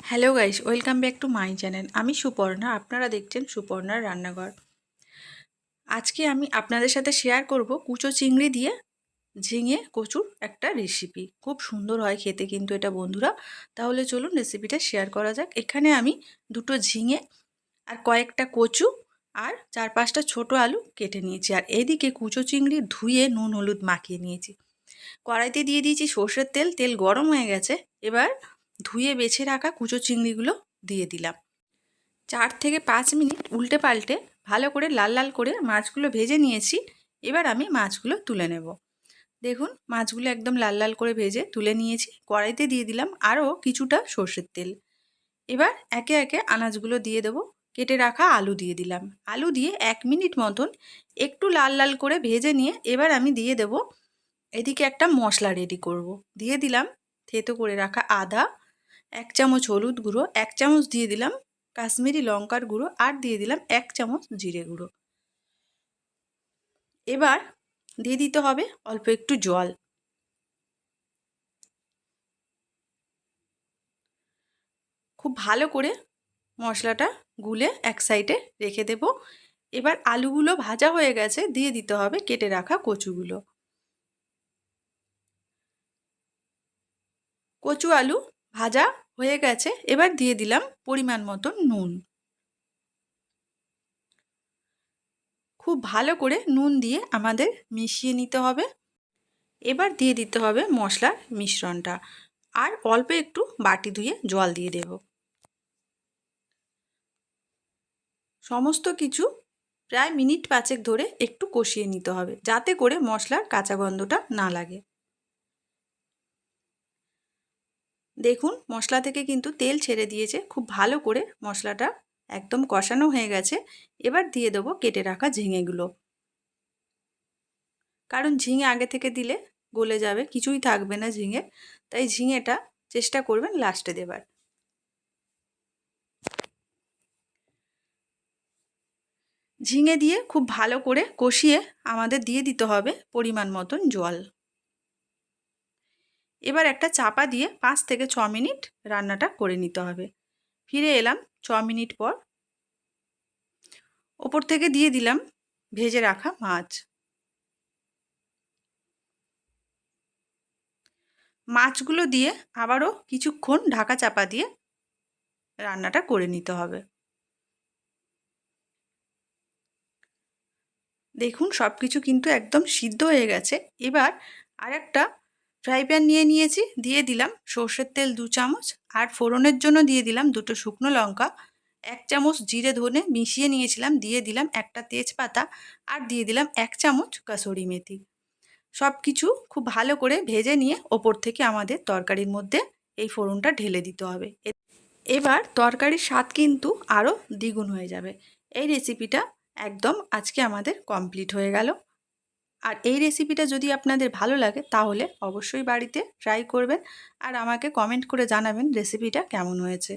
Hello guys, welcome back to my channel. আমি সুপর্ণা, আপনারা দেখছেন সুপর্ণার রান্নাঘর। আজকে আমি আপনাদের সাথে শেয়ার করব কুচো চিংড়ি দিয়ে ঝিঙে কচুর একটা রেসিপি। খুব সুন্দর হয় খেতে কিন্তু এটা বন্ধুরা। তাহলে চলুন রেসিপিটা শেয়ার করা যাক। এখানে আমি দুটো ঝিঙে আর কয়েকটা কচু আর 4-5টা ছোটো আলু কেটে নিয়েছি। আর এইদিকে কুচো চিংড়ি ধুয়ে নুন হলুদ মাখিয়ে নিয়েছি। কড়াইতে দিয়ে দিয়েছি সর্ষের তেল। তেল গরম হয়ে গেছে। এবার ধুয়ে বেছে রাখা কুচো চিংড়িগুলো দিয়ে দিলাম। 4 থেকে 5 মিনিট উল্টে পাল্টে ভালো করে লাল লাল করে মাছগুলো ভেজে নিয়েছি। এবার আমি মাছগুলো তুলে নেব। দেখুন মাছগুলো একদম লাল লাল করে ভেজে তুলে নিয়েছি। কড়াইতে দিয়ে দিলাম আরও কিছুটা সর্ষের তেল। এবার একে একে আনাজগুলো দিয়ে দেবো। কেটে রাখা আলু দিয়ে দিলাম। আলু দিয়ে 1 মিনিট মতন একটু লাল লাল করে ভেজে নিয়ে এবার আমি দিয়ে দেব এদিকে একটা মশলা রেডি করব। দিয়ে দিলাম থেতো করে রাখা আদা, 1 চামচ হলুদ গুঁড়ো, 1 চামচ দিয়ে দিলাম কাশ্মীরি লঙ্কার গুঁড়ো আর দিয়ে দিলাম 1 চামচ জিরে গুঁড়ো। এবার দিয়ে দিতে হবে অল্প একটু জল। খুব ভালো করে মশলাটা গুলে এক সাইডে রেখে দেব। এবার আলুগুলো ভাজা হয়ে গেছে, দিয়ে দিতে হবে কেটে রাখা কচুগুলো। কচু আলু ভাজা হয়ে গেছে। এবার দিয়ে দিলাম পরিমাণ মতো নুন। খুব ভালো করে নুন দিয়ে আমাদের মিশিয়ে নিতে হবে। এবার দিয়ে দিতে হবে মশলার মিশ্রণটা আর অল্প একটু বাটি ধুয়ে জল দিয়ে দেব। সমস্ত কিছু প্রায় মিনিট 5 ধরে একটু কষিয়ে নিতে হবে, যাতে করে মশলার কাঁচা গন্ধটা না লাগে। দেখুন মশলা থেকে কিন্তু তেল ছেড়ে দিয়েছে। খুব ভালো করে মশলাটা একদম কষানো হয়ে গেছে। এবার দিয়ে দেবো কেটে রাখা ঝিঙেগুলো, কারণ ঝিঙে আগে থেকে দিলে গলে যাবে, কিছুই থাকবে না ঝিঙে। তাই ঝিঙেটা চেষ্টা করবেন লাস্টে দেবার। ঝিঙে দিয়ে খুব ভালো করে কষিয়ে আমাদের দিয়ে দিতে হবে পরিমাণ মতন জল। এবার একটা চাপা দিয়ে 5 থেকে 6 মিনিট রান্নাটা করে নিতে হবে। ফিরে এলাম 6 মিনিট পর। ওপর থেকে দিয়ে দিলাম ভেজে রাখা মাছ। মাছগুলো দিয়ে আবারও কিছুক্ষণ ঢাকা চাপা দিয়ে রান্নাটা করে নিতে হবে। দেখুন সব কিছু কিন্তু একদম সিদ্ধ হয়ে গেছে। এবার আরেকটা ফ্রাই প্যান নিয়ে নিয়েছি, দিয়ে দিলাম সর্ষের তেল 2 চামচ আর ফোড়নের জন্য দিয়ে দিলাম 2টো শুকনো লঙ্কা, 1 চামচ জিরে ধনে মিশিয়ে নিয়েছিলাম, দিয়ে দিলাম একটা তেজপাতা আর দিয়ে দিলাম 1 চামচ কাসুরি মেথি। সব কিছু খুব ভালো করে ভেজে নিয়ে ওপর থেকে আমাদের তরকারির মধ্যে এই ফোড়নটা ঢেলে দিতে হবে। এবার তরকারির স্বাদ কিন্তু আরও দ্বিগুণ হয়ে যাবে। এই রেসিপিটা একদম আজকে আমাদের কমপ্লিট হয়ে গেল। আর এই রেসিপিটা যদি আপনাদের ভালো লাগে তাহলে অবশ্যই বাড়িতে ট্রাই করবেন আর আমাকে কমেন্ট করে জানাবেন রেসিপিটা কেমন হয়েছে।